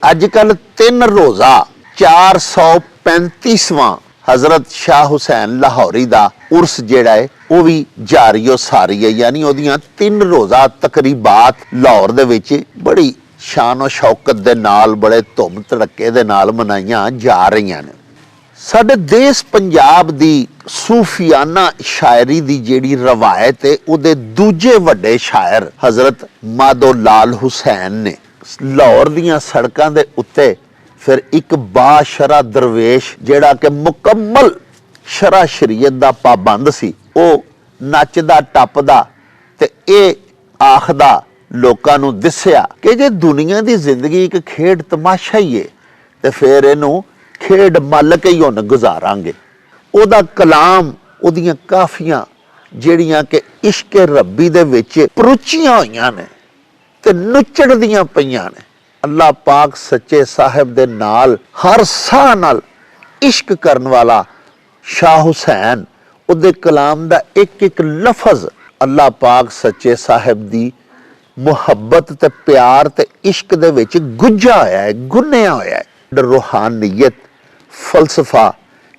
अजकल 3 रोज़ा 435वां हज़रत शाह हुसैन लाहौरी दा उर्स जिहड़ा है वह भी जारियो सारी है। यानी ओदियां 3 रोज़ा तकरीबात लाहौर दे विच बड़ी शान और शौकत दे नाल बड़े धुम धड़के दे नाल मनाइयां जा रहीआं ने। साडे देश पंजाब दी सूफियाना शायरी दी जिहड़ी रवायत है उहदे दूजे वड्डे शायर हज़रत माधो लाल हुसैन ने लाहौर दियां सड़कां दे उत्ते फिर एक बाशरा दरवेश जिहड़ा कि मुकम्मल शरा शरीयत दा पाबंद सी, वो नचदा टपदा ते इह आखदा लोकां नूं दिस्सिया कि जे दुनिया दी जिंदगी एक खेड तमाशा ही है ते फिर इहनूं खेड मल के ही हुण गुजारांगे। ओहदा कलाम ओहदियां काफियां जिहड़ियां कि इश्क रब्बी दे विच परुचियां होईयां ने ते नुचड़दियां पईयां ने। अल्लाह पाक सच्चे साहिब दे नाल हर साह नाल इश्क करन वाला शाह हुसैन उहदे कलाम दा एक एक लफज अल्लाह पाक सच्चे साहिब दी मुहब्बत ते प्यार ते इश्क दे विच गुज्जा होया है, गुन्निया होया है। रूहानियत, फलसफा,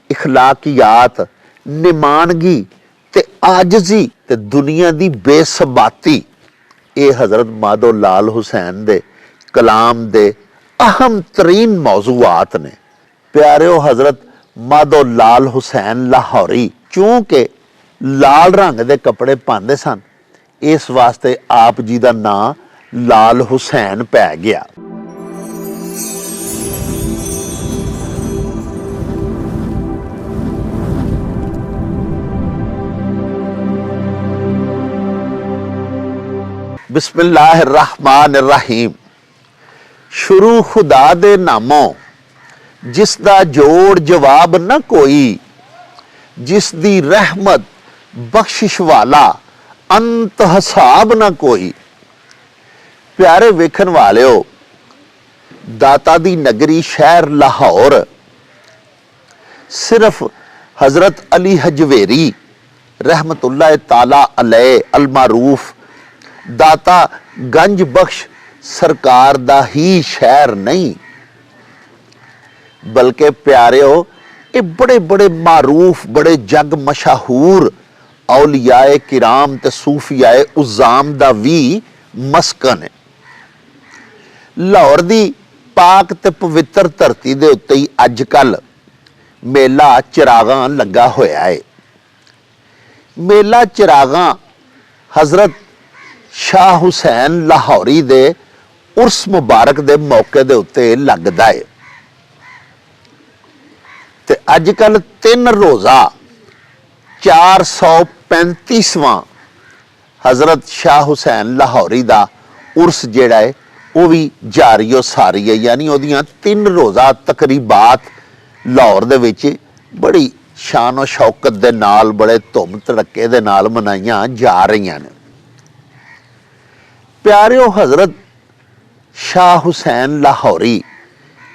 इखलाकियात, निमानगी ते आजजी ते दुनिया दी बेसबाती ये हज़रत माधो लाल हुसैन दे कलाम दे अहम तरीन मौजूआत ने। प्यारिओ हज़रत माधो लाल हुसैन लाहौरी चूंकि लाल रंग दे कपड़े पांदे सन, इस वास्ते आप जी दा नाम लाल हुसैन पै गया। बिस्मिल्लाहिर्रहमानिर्रहीम। शुरू खुदा दे नामों जिसदा जोड़ जवाब न कोई, जिस दी रहमत बख्शिश वाला अंत हिसाब न कोई। प्यारे वेखन वालिओ, दाता दी नगरी शहर लाहौर सिर्फ हज़रत अली हजवेरी रहमतुल्लाह ताला अलैह अल मारूफ दाता गंज बख्श सरकार दा ही शहर नहीं, बल्कि प्यारिओ ये बड़े बड़े मारूफ बड़े जग मशहूर औलियाए किराम ते सूफियाए उज़ाम दा भी मस्कन है। लाहौर दी पाक ते पवित्र धरती दे उत्ते ही अजकल मेला चिरागां लगा होया है। मेला चिरागां हज़रत शाह हुसैन लाहौरी दे उर्स मुबारक दे मौके दे उत्ते लगदा है ते अजकल 3 रोज़ा 435वां हज़रत शाह हुसैन लाहौरी दा उर्स जिहड़ा है वह भी जारियो सारी है। यानी ओदियां 3 रोज़ा तकरीबात लाहौर दे विच बड़ी शान और शौकत दे नाल बड़े धुम धड़के दे नाल मनाइयां जा रहीआं ने। प्यारिओ हज़रत शाह हुसैन लाहौरी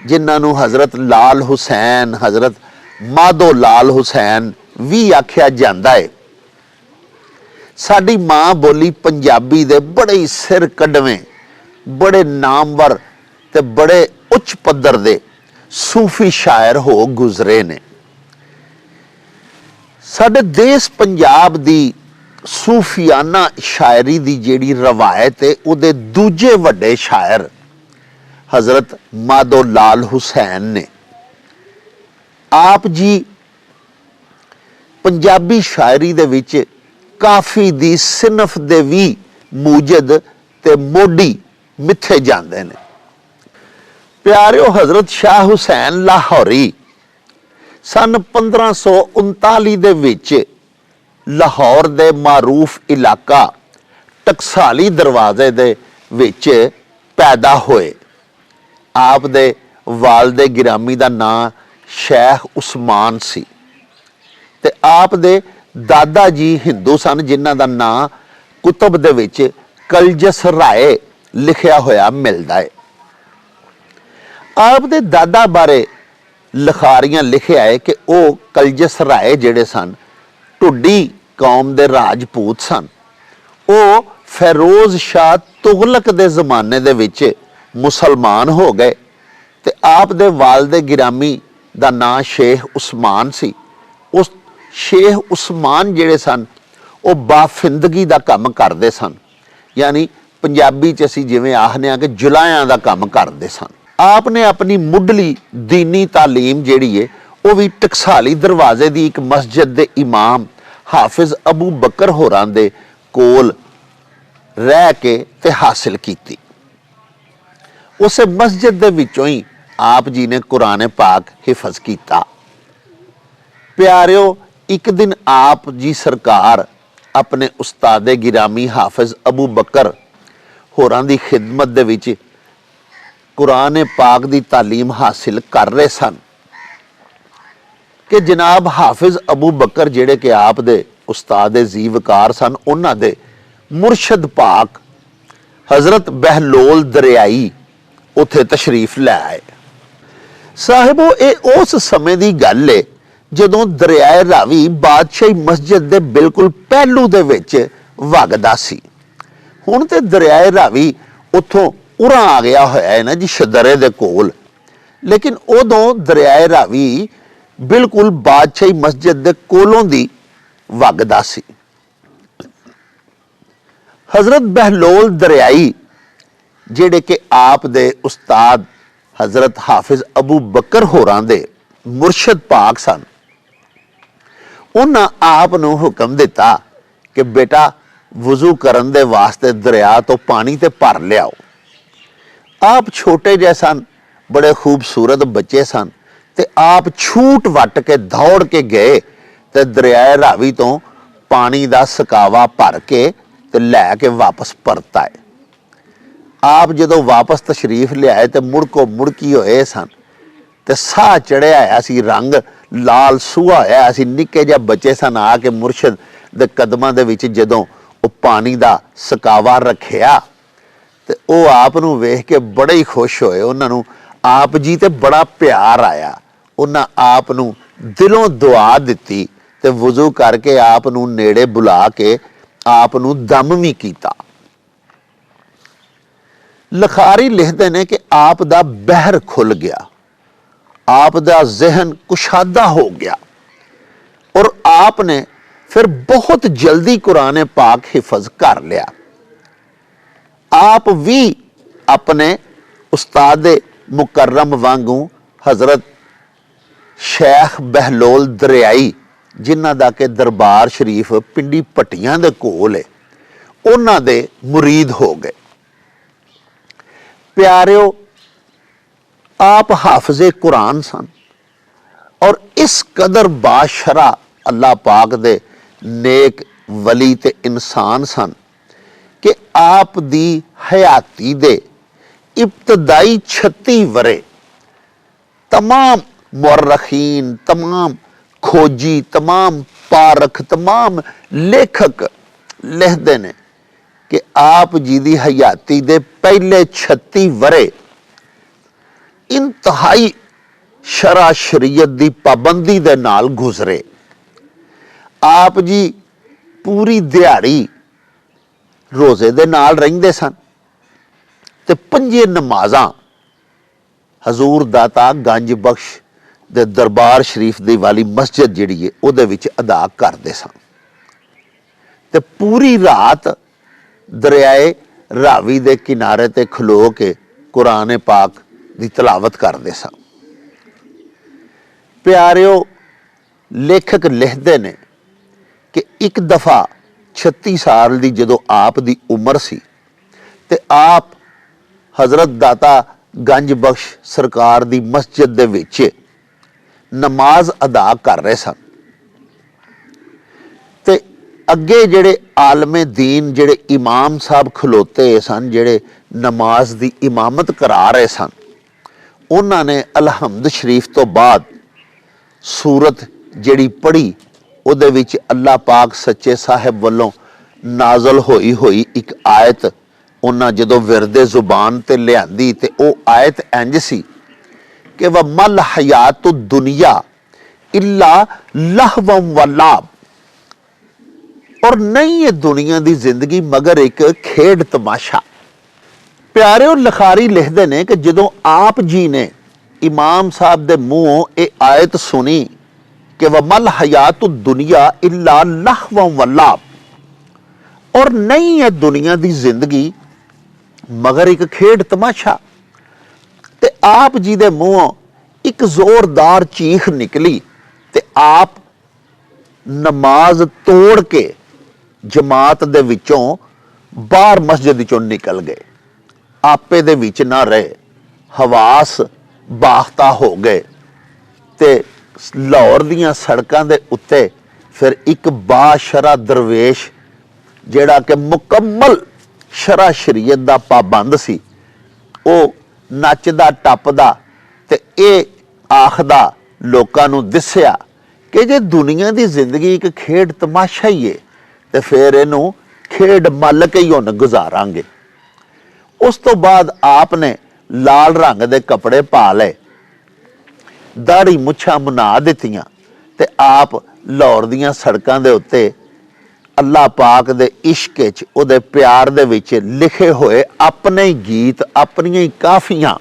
जिन्हां नूं हज़रत लाल हुसैन हज़रत माधो लाल हुसैन भी आख्या जांदा है, साडी मां बोली पंजाबी दे बड़े ही सिर कढ़वें बड़े नामवर ते बड़े उच्च पद्धर दे सूफी शायर हो गुजरे ने। साडे देश पंजाब दी सूफियाना शायरी दी जिहड़ी रवायत है उहदे दूजे वड्डे शायर हज़रत माधो लाल हुसैन ने। आप जी पंजाबी शायरी दे विच काफ़ी दी सिनफ दे भी मूजद ते मोडी मिथे जांदे ने। प्यारिओ हज़रत शाह हुसैन लाहौरी सन 1539 दे विच लाहौर दे मारूफ इलाका टकसाली दरवाजे दे विच पैदा होए। आप दे वालदे गिरामी दा नाम शेख उस्मान सी ते आप दे दादा जी हिंदू सन जिन्हां दा नाम कुतब दे विच कलजस राय लिखिया होया मिलदा है। आप दे दादा बारे लिखारियां लिखिया है कि वह कलजस राय जिहड़े सन ढुड्डी कौम दे राजपूत सन। वो फैरोज शाह तुगलक दे जमाने दे विच मुसलमान हो गए ਤੇ ਆਪ ਦੇ ਵਾਲਦੇ ਗਿਰਾਮੀ ਦਾ ਨਾਂ ਸ਼ੇਖ ਉਸਮਾਨ ਸੀ। ਉਸ ਸ਼ੇਖ ਉਸਮਾਨ ਜਿਹੜੇ ਸਨ ਉਹ ਬਾਫਿੰਦਗੀ ਦਾ ਕੰਮ ਕਰਦੇ ਸਨ, ਯਾਨੀ ਪੰਜਾਬੀ 'ਚ ਅਸੀਂ ਜਿਵੇਂ ਆਖਦੇ ਹਾਂ ਕਿ ਜੁਲਾਹਿਆਂ ਦਾ ਕੰਮ ਕਰਦੇ ਸਨ। ਆਪ ਨੇ ਆਪਣੀ ਮੁੱਢਲੀ ਦੀਨੀ ਤਾਲੀਮ ਜਿਹੜੀ ਹੈ ਉਹ ਵੀ ਟਕਸਾਲੀ ਦਰਵਾਜ਼ੇ ਦੀ ਇੱਕ ਮਸਜਿਦ ਦੇ ਇਮਾਮ ਹਾਫਿਜ਼ ਅਬੂ ਬਕਰ ਹੋਰਾਂ ਦੇ ਕੋਲ ਰਹਿ ਕੇ ਤੇ ਹਾਸਿਲ ਕੀਤੀ। ਉਸੇ ਮਸਜਿਦ ਦੇ ਵਿੱਚੋਂ ਹੀ ਆਪ ਜੀ ਨੇ ਕੁਰਾਨ ਪਾਕ ਹਿਫਜ਼ ਕੀਤਾ। ਪਿਆਰਿਓ, ਇੱਕ ਦਿਨ ਆਪ ਜੀ ਸਰਕਾਰ ਆਪਣੇ ਉਸਤਾਦ ਗਿਰਾਮੀ ਹਾਫਿਜ਼ ਅਬੂ ਬਕਰ ਹੋਰਾਂ ਦੀ ਖਿਦਮਤ ਦੇ ਵਿੱਚ ਕੁਰਾਨ ਪਾਕ ਦੀ ਤਾਲੀਮ ਹਾਸਿਲ ਕਰ ਰਹੇ ਸਨ ਕਿ ਜਨਾਬ ਹਾਫਿਜ਼ ਅਬੂ ਬਕਰ ਜਿਹੜੇ ਕਿ ਆਪ ਦੇ ਉਸਤਾਦ ਜ਼ੀਵਕਾਰ ਸਨ, ਉਹਨਾਂ ਦੇ ਮੁਰਸ਼ਦ ਪਾਕ ਹਜ਼ਰਤ ਬਹਿਲੋਲ ਦਰਿਆਈ ਉੱਥੇ ਤਸ਼ਰੀਫ ਲੈ ਆਏ। ਸਾਹਿਬੋ, ਇਹ ਉਸ ਸਮੇਂ ਦੀ ਗੱਲ ਹੈ ਜਦੋਂ ਦਰਿਆਏ ਰਾਵੀ ਬਾਦਸ਼ਾਹੀ ਮਸਜਿਦ ਦੇ ਬਿਲਕੁਲ ਪਹਿਲੂ ਦੇ ਵਿੱਚ ਵਗਦਾ ਸੀ। ਹੁਣ ਤੇ ਦਰਿਆਏ ਰਾਵੀ ਉੱਥੋਂ ਉਰਾਂ ਆ ਗਿਆ ਹੋਇਆ ਹੈ ਨਾ ਜੀ, ਸ਼ਦਰੇ ਦੇ ਕੋਲ, ਲੇਕਿਨ ਉਦੋਂ ਦਰਿਆਏ ਰਾਵੀ ਬਿਲਕੁਲ ਬਾਦਸ਼ਾਹੀ ਮਸਜਿਦ ਦੇ ਕੋਲੋਂ ਦੀ ਵਗਦਾ ਸੀ। ਹਜ਼ਰਤ ਬਹਿਲੋਲ ਦਰਿਆਈ ਜਿਹੜੇ ਕਿ ਆਪ ਦੇ ਉਸਤਾਦ ਹਜ਼ਰਤ ਹਾਫਿਜ਼ ਅਬੂ ਬਕਰ ਹੋਰਾਂ ਦੇ ਮੁਰਸ਼ਦ ਪਾਕ ਸਨ, ਉਹਨਾਂ ਆਪ ਨੂੰ ਹੁਕਮ ਦਿੱਤਾ ਕਿ ਬੇਟਾ ਵਜ਼ੂ ਕਰਨ ਦੇ ਵਾਸਤੇ ਦਰਿਆ ਤੋਂ ਪਾਣੀ ਤੇ ਭਰ ਲਿਆਓ। ਆਪ ਛੋਟੇ ਜਿਹੇ ਸਨ, ਬੜੇ ਖੂਬਸੂਰਤ ਬੱਚੇ ਸਨ, ਤੇ ਆਪ ਛੂਟ ਵੱਟ ਕੇ ਦੌੜ ਕੇ ਗਏ ਤੇ ਦਰਿਆਏ ਰਾਵੀ ਤੋਂ ਪਾਣੀ ਦਾ ਸਕਾਵਾ ਭਰ ਕੇ ਤੇ ਲੈ ਕੇ ਵਾਪਸ ਪਰਤ ਆਏ। ਆਪ ਜਦੋਂ ਵਾਪਸ ਤਸ਼ਰੀਫ ਲਿਆਏ ਤੇ ਮੁੜਕੋ ਮੁੜਕੀ ਹੋਏ ਸਨ ਤੇ ਸਾਹ ਚੜਿਆ ਆਇਆ ਸੀ, ਰੰਗ ਲਾਲ ਸੂਹਾ ਹੋਇਆ ਸੀ। ਨਿੱਕੇ ਜਿਹੇ ਬੱਚੇ ਸਨ, ਆ ਕੇ ਮੁਰਸ਼ਦ ਦੇ ਕਦਮਾਂ ਦੇ ਵਿੱਚ ਜਦੋਂ ਉਹ ਪਾਣੀ ਦਾ ਸਕਾਵਾ ਰੱਖਿਆ ਤੇ ਉਹ ਆਪ ਨੂੰ ਵੇਖ ਕੇ ਬੜੇ ਹੀ ਖੁਸ਼ ਹੋਏ। ਉਹਨਾਂ ਨੂੰ ਆਪ ਜੀ ਤੇ ਬੜਾ ਪਿਆਰ ਆਇਆ। ਉਹਨਾਂ ਆਪ ਨੂੰ ਦਿਲੋਂ ਦੁਆ ਦਿੱਤੀ ਤੇ ਵਜ਼ੂ ਕਰਕੇ ਆਪ ਨੂੰ ਨੇੜੇ ਬੁਲਾ ਕੇ ਆਪ ਨੂੰ ਦਮ ਵੀ ਕੀਤਾ। ਲਖਾਰੀ ਲਿਖਦੇ ਨੇ ਕਿ ਆਪ ਦਾ ਬਹਿਰ ਖੁੱਲ ਗਿਆ, ਆਪ ਦਾ ਜ਼ਿਹਨ ਕੁਸ਼ਾਦਾ ਹੋ ਗਿਆ ਔਰ ਆਪ ਨੇ ਫਿਰ ਬਹੁਤ ਜਲਦੀ ਕੁਰਾਨ ਪਾਕ ਹਿਫਜ਼ ਕਰ ਲਿਆ। ਆਪ ਵੀ ਆਪਣੇ ਉਸਤਾਦ ਮੁਕਰਮ ਵਾਂਗੂ ਹਜ਼ਰਤ ਸ਼ੇਖ ਬਹਿਲੋਲ ਦਰਿਆਈ, ਜਿਨ੍ਹਾਂ ਦਾ ਕਿ ਦਰਬਾਰ ਸ਼ਰੀਫ ਪਿੰਡੀ ਪੱਟੀਆਂ ਦੇ ਕੋਲ ਹੈ, ਉਹਨਾਂ ਦੇ ਮੁਰੀਦ ਹੋ ਗਏ। ਪਿਆਰਿਓ, ਆਪ ਹਾਫਿਜ਼ੇ ਕੁਰਾਨ ਸਨ ਔਰ ਇਸ ਕਦਰ ਬਾਸ਼ਰਾ ਅੱਲਾਹ ਪਾਕ ਦੇ ਨੇਕ ਵਲੀ ਤੇ ਇਨਸਾਨ ਸਨ ਕਿ ਆਪ ਦੀ ਹਯਾਤੀ ਦੇ ਇਬਤਦਾਈ 36 ਵਰੇ तमाम मुअर्रखीन, तमाम खोजी, तमाम पारख, तमाम लेखक लिखते हैं कि आप जी दी हयाती दे पहले 36 वरे इंतहाई शरा शरीयत दी पाबंदी दे नाल गुजरे। आप जी पूरी दिहाड़ी रोजे दे नाल रहिंदे सन ते 5 नमाज़ां हजूर दाता गंज बख्श दे दरबार शरीफ दी वाली मस्जिद जिहड़ी है उहदे विच अदा करदे सन ते पूरी रात दरियाए रावी दे किनारे ते खलो के कुरान पाक दी तलावत करदे सन। प्यारिओ, लेखक लिखदे ने कि एक दफ़ा 36 साल दी जदों आप दी उम्र सी ते आप हजरत दाता गंज बख्श सरकार दी मस्जिद दे विच नमाज अदा कर रहे सन ते अगे जेड़े आलमे दीन जेड़े इमाम साहब खलोते सन, जेड़े नमाज दी इमामत करा रहे सन, उन्होंने अलहमद शरीफ तो बाद सूरत जेड़ी पढ़ी उहदे विच अल्लाह पाक सच्चे साहिब वल्लों नाजल होई होई एक आयत उन्हां जदों विरदे जुबान ते लियांदी ते ओह आयत इंज सी कि व मल हयातु दुनिया इल्ला लहवम व लाभ, और नहीं है दुनिया दी जिंदगी मगर एक खेड तमाशा। प्यारे और लखारी लिखते ने कि जदों आप जी ने इमाम साहब दे मूहों ये आयत सुनी कि वमल हयातु दुनिया इल्ला लहवं वल्लाब, और नहीं है दुनिया की जिंदगी मगर एक खेड तमाशा। ते आप जी दे मूहों एक जोरदार चीख निकली ते आप नमाज तोड़ के जमात दे विचों बाहर मस्जिद चों निकल गए, आपे दे विच ना रहे, हवास बाख्ता हो गए। ते लाहौर दियां सड़कां दे उत्ते फिर एक बाशरा दरवेश जिहड़ा कि मुकम्मल शरा शरीयत दा पाबंद सी, वो नचदा टपदा ते ये आखदा लोकां नूं दिस्या कि जे दुनिया की जिंदगी एक खेड तमाशा ही है तो फिर इनू खेड मल के ही हुण गुजारांगे। उस तो बाद आपने लाल रंग दे कपड़े पा लए, दाढ़ी मुछां मुना दित्तियां ते आप लाहौर दियां सड़कां दे उत्ते अल्लाह पाक दे इश्क च, उहदे प्यार दे विच लिखे होए अपने ही गीत, अपनियां ही काफियां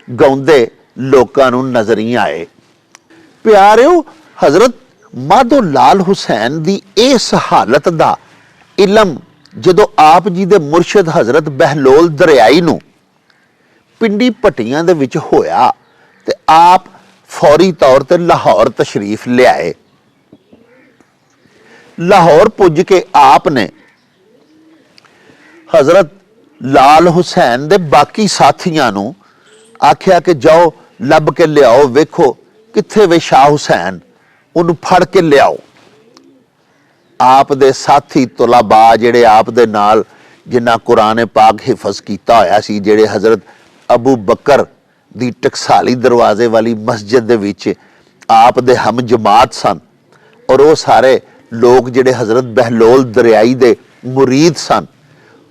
गाउंदे लोकां नूं नज़र ही आए। प्यारिओ, हज़रत माधो लाल हुसैन दी इस हालत दा इलम जदों आप जी दे मुर्शद हज़रत बहलोल दरियाई नूं पिंडी भट्टियां दे विच होया ते आप फौरी तौर ते लाहौर तशरीफ लियाए। लाहौर पुज के आपने हज़रत लाल हुसैन दे बाकी साथियां नूं आख्या कि जाओ लभ के लियाओ, वेखो कित्थे वे शाह हुसैन, उन्हूं फड़ के लियाओ। आप दे साथी तुलाबा जिहड़े आप दे नाल जिन्हां कुरान पाक हिफज कीता होया सी, जिहड़े हज़रत अबू बकर दी टकसाली दरवाजे वाली मस्जिद दे विच आप दे हम जमात सन, और वो सारे लोग जिहड़े हज़रत बहलोल दरियाई दे मुरीद सन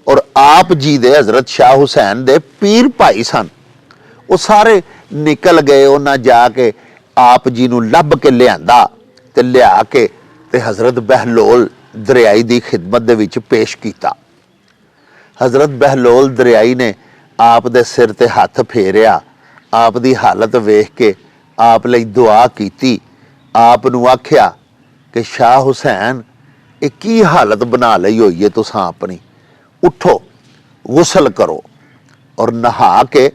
और आप जी दे हज़रत शाह हुसैन दे पीर भाई सन, वो सारे निकल गए। उन्हें जाके आप जी नूं लभ के लियांदा ते लिया के ते हज़रत बहलोल दरियाई दी खिदमत दे विच पेश कीता। हज़रत बहलोल दरियाई ने आप दे सिर ते हथ फेरिया, आप दी हालत वेख के आप लई दुआ कीती, आप नूं आख्या कि शाह हुसैन ये की हालत बना लई होई है तुसां अपनी, उठो गुसल करो और नहा के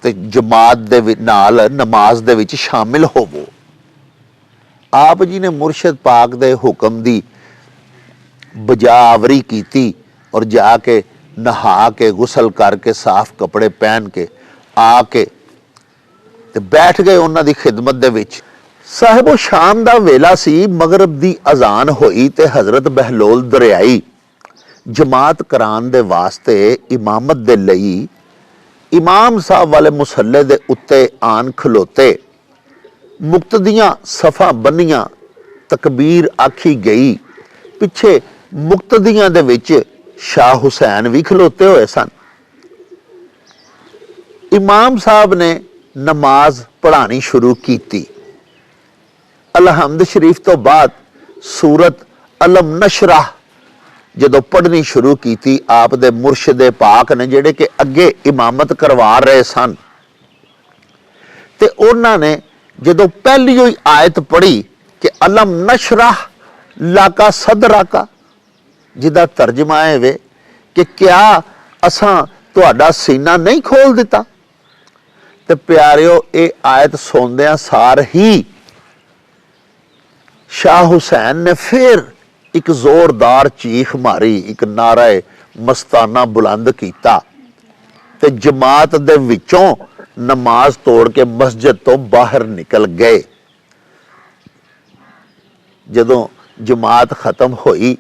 ते जमात दे नाल नमाज दे विच शामिल होवो। आप जी ने मुर्शद पाक दे हुक्म दी बजावरी कीती और जाके नहा के गुसल करके साफ कपड़े पहन के आके ते बैठ गए उन्हां दी खिदमत दे विच। साहिबो शाम दा वेला सी, मगरब दी अजान होई ते हज़रत बहलोल दरियाई जमात करान दे वास्ते इमामत दे लई इमाम साहब वाले मुसल्ले दे उत्ते आन खलोते। मुक्तदियां सफ़ा बन्नियां, तकबीर आखी गई, पिछे मुक्तदियां दे विच शाह हुसैन भी खलोते हुए सन। इमाम साहब ने नमाज पढ़ानी शुरू की। अलहमद शरीफ तो बाद सूरत अलम नशराह जदों पढ़नी शुरू की, आप दे मुर्शद पाक ने जिहड़े कि अगे इमामत करवा रहे सन, ते उन्हां ने जदों पहली ही आयत पढ़ी कि अलम नशराह लाका सदरा का, जिदा तर्जमा है वे कि क्या असां तुहाडा सीना नहीं खोल दिता। ते प्यारिओ, ये आयत सुनदियां सार ही शाह हुसैन ने फिर एक जोरदार चीख मारी, एक नारा मस्ताना बुलंद किया ते जमात दे विचों नमाज तोड़ के मस्जिद तो बाहर निकल गए। जदों जमात खत्म हुई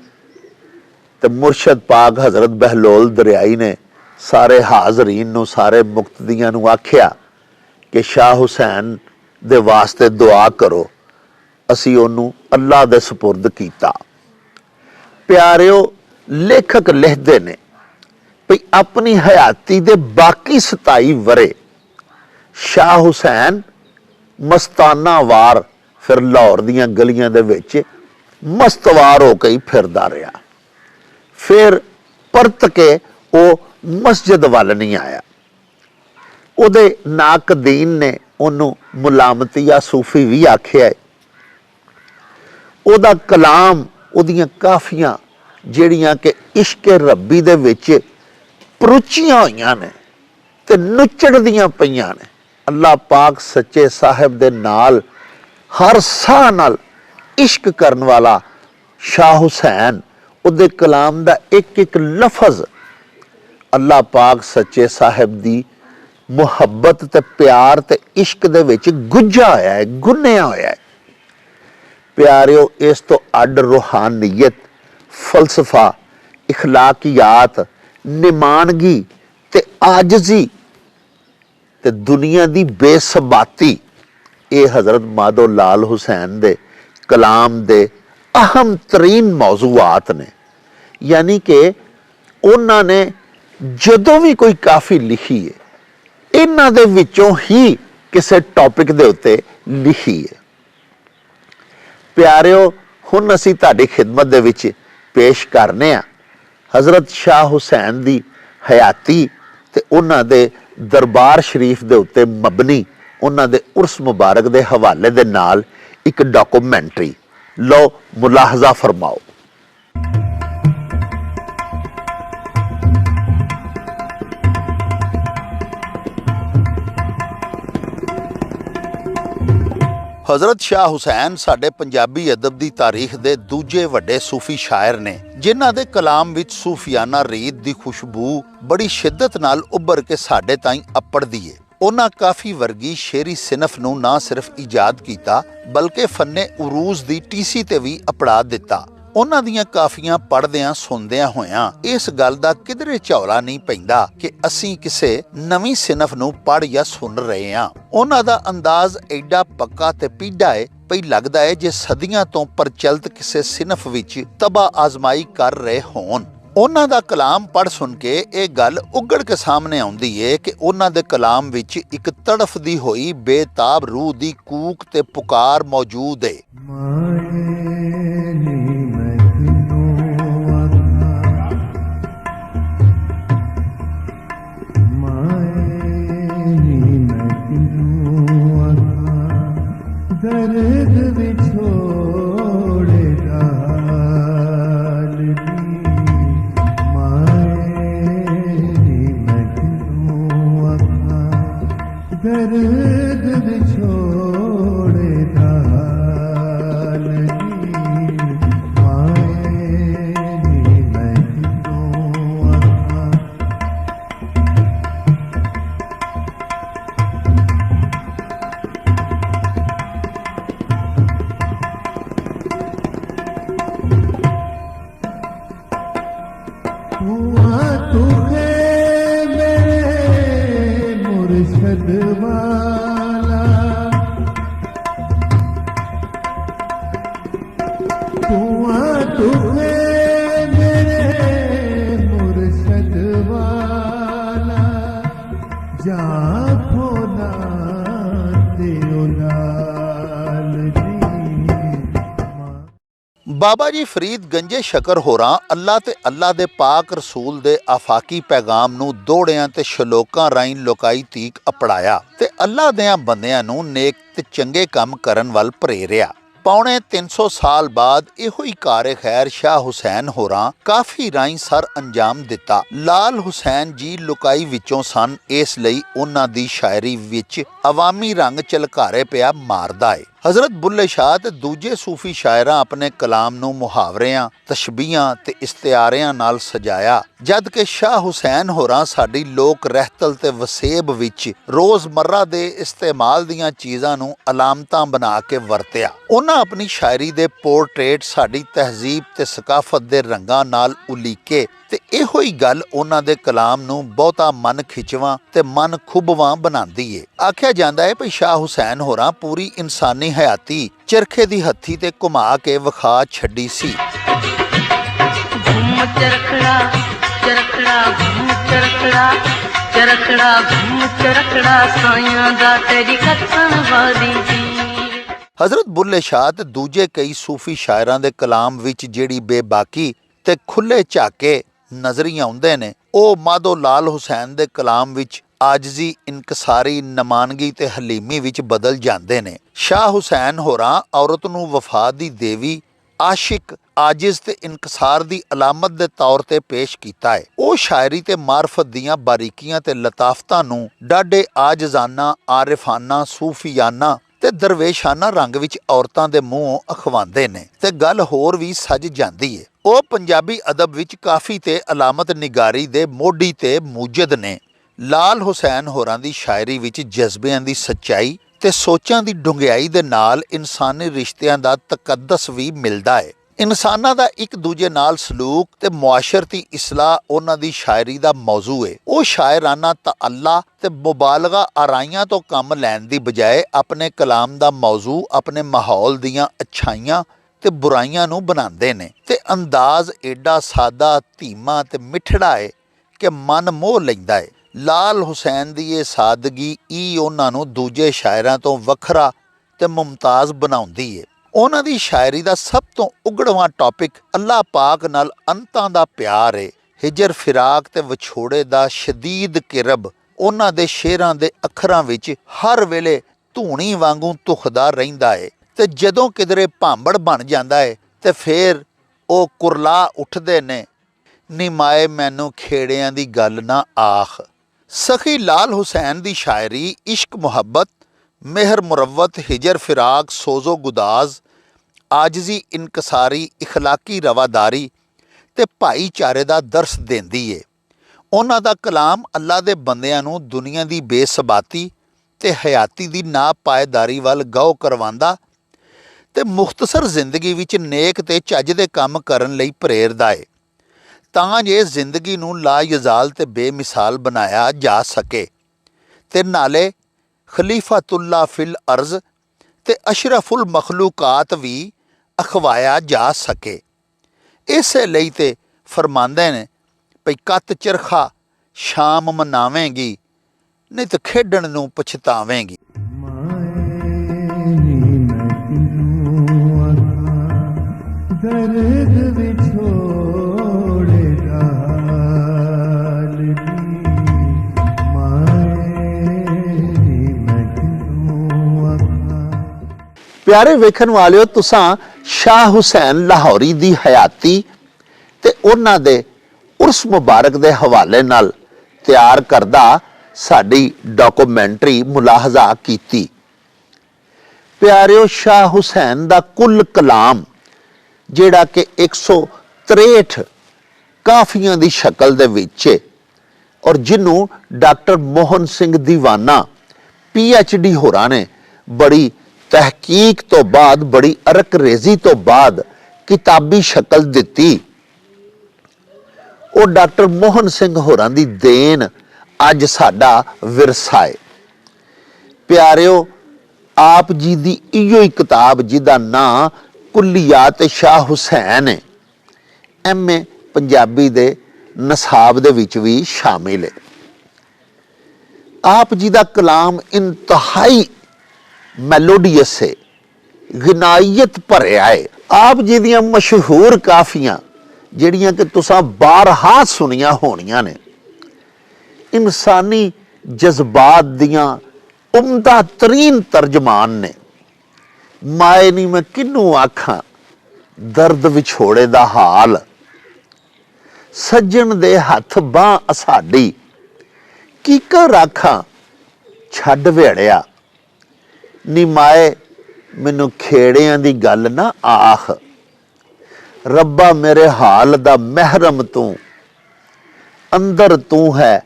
तो मुर्शद पाक हज़रत बहलोल दरियाई ने सारे हाजरीन नूं, सारे मुक्तदियां नूं आख्या कि शाह हुसैन दे वास्ते दुआ करो, असी ओनू अल्लाह दे सुपुर्द कीता। प्यारिओ, लेखक लिखते ने भी अपनी हयाती दे बाकी 27 वरे शाह हुसैन मस्ताना वार फिर लाहौर दियां गलियां दे विच मस्तवार होकर ही फिरदा रहा। फिर परत के वो मस्जिद वाल नहीं आया। उहदे नाकदीन ने ਉਹਨੂੰ ਮੁਲਾਮਤੀਆ ਸੂਫੀ ਵੀ ਆਖਿਆ ਹੈ। ਉਹਦਾ ਕਲਾਮ, ਉਹਦੀਆਂ ਕਾਫੀਆਂ ਜਿਹੜੀਆਂ ਕਿ ਇਸ਼ਕ ਰੱਬੀ ਦੇ ਵਿੱਚ ਪਰੁਚੀਆਂ ਹੋਈਆਂ ਨੇ ਤੇ ਨੁੱਚੜਦੀਆਂ ਪਈਆਂ ਨੇ। ਅੱਲਾ ਪਾਕ ਸੱਚੇ ਸਾਹਿਬ ਦੇ ਨਾਲ ਹਰ ਸਾਹ ਨਾਲ ਇਸ਼ਕ ਕਰਨ ਵਾਲਾ ਸ਼ਾਹ ਹੁਸੈਨ, ਉਹਦੇ ਕਲਾਮ ਦਾ ਇੱਕ ਇੱਕ ਲਫ਼ਜ਼ ਅੱਲਾ ਪਾਕ ਸੱਚੇ ਸਾਹਿਬ ਦੀ ਮੁਹੱਬਤ ਤੇ ਪਿਆਰ ਤੇ ਇਸ਼ਕ ਦੇ ਵਿੱਚ ਗੁੱਝਾ ਹੋਇਆ ਹੈ, ਗੁੰਨਿਆ ਹੋਇਆ ਹੈ। ਪਿਆਰਿਓ, ਇਸ ਤੋਂ ਅੱਡ ਰੂਹਾਨੀਅਤ, ਫਲਸਫਾ, ਇਖਲਾਕੀਆਤ, ਨਿਮਾਨਗੀ ਤੇ ਆਜਜ਼ੀ ਤੇ ਦੁਨੀਆ ਦੀ ਬੇਸਬਾਤੀ, ਇਹ ਹਜ਼ਰਤ ਮਾਧੋ ਲਾਲ ਹੁਸੈਨ ਦੇ ਕਲਾਮ ਦੇ ਅਹਿਮ ਤਰੀਨ ਮੌਜ਼ੂਆਤ ਨੇ। ਯਾਨੀ ਕਿ ਉਹਨਾਂ ਨੇ ਜਦੋਂ ਵੀ ਕੋਈ ਕਾਫੀ ਲਿਖੀ ਹੈ, ਇਹਨਾਂ ਦੇ ਵਿੱਚੋਂ ਹੀ ਕਿਸੇ ਟੌਪਿਕ ਦੇ ਉੱਤੇ ਲਿਖੀ ਹੈ। ਪਿਆਰਿਓ, ਹੁਣ ਅਸੀਂ ਤੁਹਾਡੀ ਖਿਦਮਤ ਦੇ ਵਿੱਚ ਪੇਸ਼ ਕਰਨੇ ਆ ਹਜ਼ਰਤ ਸ਼ਾਹ ਹੁਸੈਨ ਦੀ ਹਯਾਤੀ ਤੇ ਉਹਨਾਂ ਦੇ ਦਰਬਾਰ ਸ਼ਰੀਫ ਦੇ ਉੱਤੇ ਮਬਨੀ ਉਹਨਾਂ ਦੇ ਉਰਸ ਮੁਬਾਰਕ ਦੇ ਹਵਾਲੇ ਦੇ ਨਾਲ ਇੱਕ ਡਾਕੂਮੈਂਟਰੀ। ਲਓ ਮੁਲਾਹਜ਼ਾ ਫਰਮਾਓ। हज़रत शाह हुसैन साडे पंजाबी अदब दी तारीख दे दूजे वड्डे सूफी शायर ने, जिन्हां दे कलाम विच सूफियाना रीत दी खुशबू बड़ी शिद्दत नाल उभर के साडे ताईं अपड़दी है। उन्हां काफ़ी वर्गी शेरी सिनफ नूं ना सिर्फ ईजाद कीता बल्कि फन्ने उरूज दी टीसी ते भी अपड़ा दिता। उन्हां दीयां काफियां पढ़दियां सुनदियां होयां इस गल दा किधरे झौला नहीं पैंदा कि असीं किसे नवीं सिनफ नूं पढ़ या सुन रहे हां। उन्हां दा अंदाज एडा पक्का ते पीढ़ा है पई लगदा है जे सदियां तो प्रचलित किसे सिनफ विच तबा आजमाई कर रहे होण। उन्हां दा कलाम पढ़ सुन के ये गल उगड़ के सामने आउंदी है कि उन्हां दे कलाम विच एक तड़फदी होई बेताब रूह दी कूक ते पुकार मौजूद है। बाबा जी फरीद गंजे शकर होरां अल्लाह ते अल्लाह दे पाक रसूल दे आफाकी पैगाम नूं दोड़ियां ते शलोकां राहीं लोकाई तीक अपड़ाया ते अल्लाह देयां बंदियां नूं नेक ते चंगे काम करन वल प्रेरिया। पौने 300 साल बाद इहो ही कार खैर शाह हुसैन होरां काफी राहीं सर अंजाम दिता। लाल हुसैन जी लुकाई विचों सन, इस लई उन्हां दी शायरी विच अवामी रंग झलकारे पिया मारदा है। हज़रत बुल्ले शाह ते दूजे सूफी शायरां अपने कलाम नूं मुहावरियां, तशबीहां ते इस्तिआरियां नाल सजाया, जद कि शाह हुसैन होरां साडी लोक रहतल ते वसेब विच रोज़मर्रा दे इस्तेमाल दीयां चीज़ां नूं अलामतां बना के वरतिया। उन्हां अपनी शायरी दे पोर्ट्रेट साडी तहजीब ते सकाफत दे रंगां नाल उलीके ते इहो ही गल उन्हां दे कलाम नूं बहुता मन खिचवां ते मन खुबवां बनांदी है। आख्या जांदा है भई शाह हुसैन होरां पूरी इंसानी हयाती चरखे दी हत्थी ते घुमा के विखा छड्डी सी। हज़रत बुल्ले शाह ते दूजे कई सूफी शायरां दे कलाम विच जेड़ी बेबाकी ते खुले झाके नज़री आउंदे ने, ओ माधो लाल हुसैन दे कलाम विच ਆਜਜ਼ੀ, ਇਨਕਸਾਰੀ, ਨਮਾਨਗੀ ਤੇ ਹਲੀਮੀ ਵਿੱਚ ਬਦਲ ਜਾਂਦੇ ਨੇ। ਸ਼ਾਹ ਹੁਸੈਨ ਹੋਰਾਂ ਔਰਤ ਨੂੰ ਵਫਾ ਦੀ ਦੇਵੀ, ਆਸ਼ਿਕ, ਆਜਿਜ਼ ਤੇ ਇਨਕਸਾਰ ਦੀ ਅਲਾਮਤ ਦੇ ਤੌਰ ਤੇ ਪੇਸ਼ ਕੀਤਾ ਹੈ। ਉਹ ਸ਼ਾਇਰੀ ਤੇ ਮਾਰਫਤ ਦੀਆਂ ਬਾਰੀਕੀਆਂ ਤੇ ਲਤਾਫਤਾਂ ਨੂੰ ਡਾਢੇ ਆਜਜ਼ਾਨਾ, ਆਰਿਫਾਨਾ, ਸੂਫੀਆਨਾ ਤੇ ਦਰਵੇਸ਼ਾਨਾ ਰੰਗ ਵਿੱਚ ਔਰਤਾਂ ਦੇ ਮੂੰਹੋਂ ਅਖਵਾਉਂਦੇ ਨੇ ਤੇ ਗੱਲ ਹੋਰ ਵੀ ਸੱਜ ਜਾਂਦੀ ਹੈ। ਉਹ ਪੰਜਾਬੀ ਅਦਬ ਵਿੱਚ ਕਾਫੀ ਤੇ ਅਲਾਮਤ ਨਿਗਾਰੀ ਦੇ ਮੋਢੀ ਤੇ ਮੂਜਦ ਨੇ। ਲਾਲ ਹੁਸੈਨ ਹੋਰਾਂ ਦੀ ਸ਼ਾਇਰੀ ਵਿੱਚ ਜਜ਼ਬਿਆਂ ਦੀ ਸੱਚਾਈ ਤੇ ਸੋਚਾਂ ਦੀ ਡੂੰਘਾਈ ਦੇ ਨਾਲ ਇਨਸਾਨੀ ਰਿਸ਼ਤਿਆਂ ਦਾ ਤਕੱਦਸ ਵੀ ਮਿਲਦਾ ਹੈ। ਇਨਸਾਨਾਂ ਦਾ ਇੱਕ ਦੂਜੇ ਨਾਲ ਸਲੂਕ ਤੇ ਮੁਆਸ਼ਰਤੀ ਇਸਲਾਹ ਉਹਨਾਂ ਦੀ ਸ਼ਾਇਰੀ ਦਾ ਮੌਜੂ ਹੈ। ਉਹ ਸ਼ਾਇਰਾਨਾ ਤਅੱਲਾ ਤੇ ਮੁਬਾਲਗਾ ਆਰਾਈਆਂ ਤੋਂ ਕੰਮ ਲੈਣ ਦੀ ਬਜਾਏ ਆਪਣੇ ਕਲਾਮ ਦਾ ਮੌਜੂ ਆਪਣੇ ਮਾਹੌਲ ਦੀਆਂ ਅੱਛਾਈਆਂ ਤੇ ਬੁਰਾਈਆਂ ਨੂੰ ਬਣਾਉਂਦੇ ਨੇ ਤੇ ਅੰਦਾਜ਼ ਏਡਾ ਸਾਦਾ, ਧੀਮਾ ਤੇ ਮਿੱਠੜਾ ਹੈ ਕਿ ਮਨ ਮੋਹ ਲੈਂਦਾ ਹੈ। ਲਾਲ ਹੁਸੈਨ ਦੀ ਇਹ ਸਾਦਗੀ ਹੀ ਉਹਨਾਂ ਨੂੰ ਦੂਜੇ ਸ਼ਾਇਰਾਂ ਤੋਂ ਵੱਖਰਾ ਤੇ ਮੁਮਤਾਜ਼ ਬਣਾਉਂਦੀ ਹੈ। ਉਹਨਾਂ ਦੀ ਸ਼ਾਇਰੀ ਦਾ ਸਭ ਤੋਂ ਉਗੜਵਾਂ ਟੌਪਿਕ ਅੱਲਾਹ ਪਾਕ ਨਾਲ ਅੰਤਾਂ ਦਾ ਪਿਆਰ ਹੈ। ਹਿਜਰ, ਫਿਰਾਕ ਤੇ ਵਿਛੋੜੇ ਦਾ ਸ਼ਦੀਦ ਕਿਰਬ ਉਹਨਾਂ ਦੇ ਸ਼ੇਰਾਂ ਦੇ ਅੱਖਰਾਂ ਵਿੱਚ ਹਰ ਵੇਲੇ ਧੂਣੀ ਵਾਂਗੂ ਧੁਖਦਾ ਰਹਿੰਦਾ ਹੈ ਤੇ ਜਦੋਂ ਕਿਧਰੇ ਭਾਂਬੜ ਬਣ ਜਾਂਦਾ ਹੈ ਤੇ ਫੇਰ ਉਹ ਕੁਰਲਾ ਉੱਠਦੇ ਨੇ, ਨੀ ਮਾਏ ਮੈਨੂੰ ਖੇੜਿਆਂ ਦੀ ਗੱਲ ਨਾ ਆਖ। ਸਖੀ ਲਾਲ ਹੁਸੈਨ ਦੀ ਸ਼ਾਇਰੀ ਇਸ਼ਕ, ਮੁਹੱਬਤ, ਮਿਹਰ, ਮੁਰੱਵਤ, ਹਿਜਰ, ਫਿਰਾਕ, ਸੋਜ਼ੋ ਗੁਦਾਜ਼, ਆਜਜ਼ੀ, ਇਨਕਸਾਰੀ, ਇਖਲਾਕੀ ਰਵਾਦਾਰੀ ਤੇ ਭਾਈਚਾਰੇ ਦਾ ਦਰਸ ਦਿੰਦੀ ਏ। ਉਹਨਾਂ ਦਾ ਕਲਾਮ ਅੱਲਾ ਦੇ ਬੰਦਿਆਂ ਨੂੰ ਦੁਨੀਆ ਦੀ ਬੇਸਬਾਤੀ ਤੇ ਹਯਾਤੀ ਦੀ ਨਾਪਾਇਦਾਰੀ ਵੱਲ ਗਹੁ ਕਰਵਾਉਂਦਾ ਤੇ ਮੁਖਤਸਰ ਜ਼ਿੰਦਗੀ ਵਿੱਚ ਨੇਕ ਤੇ ਚੱਜ ਦੇ ਕੰਮ ਕਰਨ ਲਈ ਪ੍ਰੇਰਦਾ ਏ ਤਾਂ ਜੇ ਜ਼ਿੰਦਗੀ ਨੂੰ ਲਾਯਜ਼ਾਲ ਤੇ ਬੇਮਿਸਾਲ ਬਣਾਇਆ ਜਾ ਸਕੇ ਤੇ ਨਾਲੇ ਖਲੀਫਾਤੁੱਲਾ ਫਿਲ ਅਰਜ਼ ਤੇ ਅਸ਼ਰਫੁਲ ਮਖਲੂਕਾਤ ਵੀ ਅਖਵਾਇਆ ਜਾ ਸਕੇ। ਇਸੇ ਲਈ ਤੇ ਫਰਮਾਉਂਦੇ ਨੇ ਭਈ ਕੱਤ ਚਰਖਾ ਸ਼ਾਮ ਮਨਾਵੇਂਗੀ, ਨਹੀਂ ਤਾਂ ਖੇਡਣ ਨੂੰ ਪਛਤਾਵੇਂਗੀ। ਪਿਆਰੇ ਵੇਖਣ ਵਾਲਿਓ, ਤੁਸਾਂ ਸ਼ਾਹ ਹੁਸੈਨ ਲਾਹੌਰੀ ਦੀ ਹਯਾਤੀ ਤੇ ਉਹਨਾਂ ਦੇ ਉਰਸ ਮੁਬਾਰਕ ਦੇ ਹਵਾਲੇ ਨਾਲ ਤਿਆਰ ਕਰਦਾ ਸਾਡੀ ਡਾਕੂਮੈਂਟਰੀ ਮੁਲਾਹਜ਼ਾ ਕੀਤੀ। ਪਿਆਰਿਓ, ਸ਼ਾਹ ਹੁਸੈਨ ਦਾ ਕੁੱਲ ਕਲਾਮ ਜਿਹੜਾ ਕਿ 163 ਕਾਫੀਆਂ ਦੀ ਸ਼ਕਲ ਦੇ ਵਿੱਚ ਹੈ ਔਰ ਜਿਹਨੂੰ ਡਾਕਟਰ ਮੋਹਨ ਸਿੰਘ ਦੀਵਾਨਾ PhD ਹੋਰਾਂ ਨੇ ਬੜੀ ਤਹਿਕੀਕ ਤੋਂ ਬਾਅਦ, ਬੜੀ ਅਰਕ ਰੇਜ਼ੀ ਤੋਂ ਬਾਅਦ ਕਿਤਾਬੀ ਸ਼ਕਲ ਦਿੱਤੀ। ਉਹ ਡਾਕਟਰ ਮੋਹਨ ਸਿੰਘ ਹੋਰਾਂ ਦੀ ਦੇਣ ਅੱਜ ਸਾਡਾ ਵਿਰਸਾ ਹੈ। ਪਿਆਰਿਓ, ਆਪ ਜੀ ਦੀ ਇਹੋ ਹੀ ਕਿਤਾਬ ਜਿਹਦਾ ਨਾਂ ਕੁੱਲੀਆਤ ਸ਼ਾਹ ਹੁਸੈਨ ਹੈ, MA ਪੰਜਾਬੀ ਦੇ ਨਸਾਬ ਦੇ ਵਿੱਚ ਵੀ ਸ਼ਾਮਿਲ ਹੈ। ਆਪ ਜੀ ਦਾ ਕਲਾਮ ਇੰਤਹਾਈ ਮੈਲੋਡੀਅਸ ਹੈ, ਗਿਨਾਇਤ ਭਰਿਆ ਹੈ। ਆਪ ਜੀ ਦੀਆਂ ਮਸ਼ਹੂਰ ਕਾਫੀਆਂ ਜਿਹੜੀਆਂ ਕਿ ਤੁਸਾਂ ਬਾਰਹਾ ਸੁਣੀਆਂ ਹੋਣੀਆਂ ਨੇ, ਇਨਸਾਨੀ ਜਜ਼ਬਾਤ ਦੀਆਂ ਉਮਦਾ ਤਰੀਨ ਤਰਜਮਾਨ ਨੇ। ਮਾਏ ਨੀ ਮੈਂ ਕਿਹਨੂੰ ਆਖਾਂ ਦਰਦ ਵਿਛੋੜੇ ਦਾ ਹਾਲ, ਸੱਜਣ ਦੇ ਹੱਥ ਬਾਂਹ ਅਸਾਡੀ, ਕੀਕਰ ਆਖਾਂ ਛੱਡ ਵੇੜਿਆ, ਨੀ ਮਾਏ ਮੈਨੂੰ ਖੇੜਿਆਂ ਦੀ ਗੱਲ ਨਾ ਆਖ। ਰੱਬਾ ਮੇਰੇ ਹਾਲ ਦਾ ਮਹਿਰਮ ਤੂੰ, ਅੰਦਰ ਤੂੰ ਹੈ,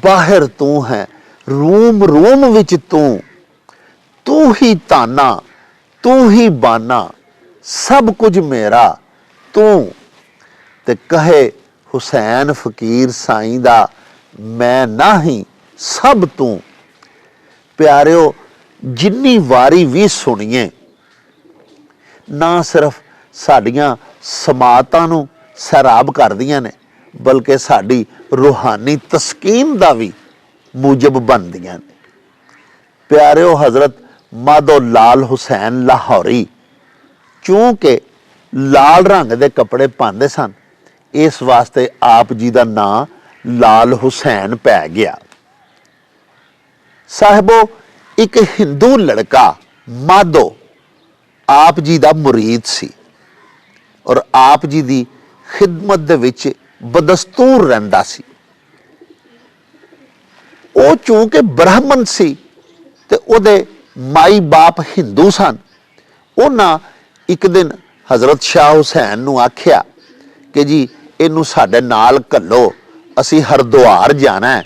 ਬਾਹਰ ਤੂੰ ਹੈ, ਰੂਮ ਰੂਮ ਵਿੱਚ ਤੂੰ, ਤੂੰ ਹੀ ਤਾਨਾ, ਤੂੰ ਹੀ ਬਾਨਾ, ਸਭ ਕੁਝ ਮੇਰਾ ਤੂੰ। ਤੇ ਕਹੇ ਹੁਸੈਨ ਫਕੀਰ ਸਾਈਂ ਦਾ ਮੈਂ ਨਹੀਂ ਸਭ ਤੂੰ। ਪਿਆਰਿਓ, ਜਿੰਨੀ ਵਾਰੀ ਵੀ ਸੁਣੀਏ ਨਾ ਸਿਰਫ ਸਾਡੀਆਂ ਸਮਾਤਾਂ ਨੂੰ ਸੈਰਾਬ ਕਰਦੀਆਂ ਨੇ, ਬਲਕਿ ਸਾਡੀ ਰੂਹਾਨੀ ਤਸਕੀਨ ਦਾ ਵੀ ਮੂਜਬ ਬਣਦੀਆਂ ਨੇ। ਪਿਆਰਿਓ, ਹਜ਼ਰਤ ਮਾਧੋ ਲਾਲ ਹੁਸੈਨ ਲਾਹੌਰੀ ਚੂੰਕਿ ਲਾਲ ਰੰਗ ਦੇ ਕੱਪੜੇ ਪਾਉਂਦੇ ਸਨ, ਇਸ ਵਾਸਤੇ ਆਪ ਜੀ ਦਾ ਨਾਂ ਲਾਲ ਹੁਸੈਨ ਪੈ ਗਿਆ। ਸਾਹਿਬੋ, ਇੱਕ ਹਿੰਦੂ ਲੜਕਾ ਮਾਧੋ ਆਪ ਜੀ ਦਾ ਮੁਰੀਦ ਸੀ ਔਰ ਆਪ ਜੀ ਦੀ ਖਿਦਮਤ ਦੇ ਵਿੱਚ ਬਦਸਤੂਰ ਰਹਿੰਦਾ ਸੀ। ਉਹ ਚੂੰਕਿ ਬ੍ਰਾਹਮਣ ਸੀ ਤੇ ਉਹਦੇ ਮਾਈ ਬਾਪ ਹਿੰਦੂ ਸਨ। ਉਹਨਾਂ ਇੱਕ ਦਿਨ ਹਜ਼ਰਤ ਸ਼ਾਹ ਹੁਸੈਨ ਨੂੰ ਆਖਿਆ ਕਿ ਜੀ ਇਹਨੂੰ ਸਾਡੇ ਨਾਲ ਘੱਲੋ, ਅਸੀਂ ਹਰਿਦੁਆਰ ਜਾਣਾ ਹੈ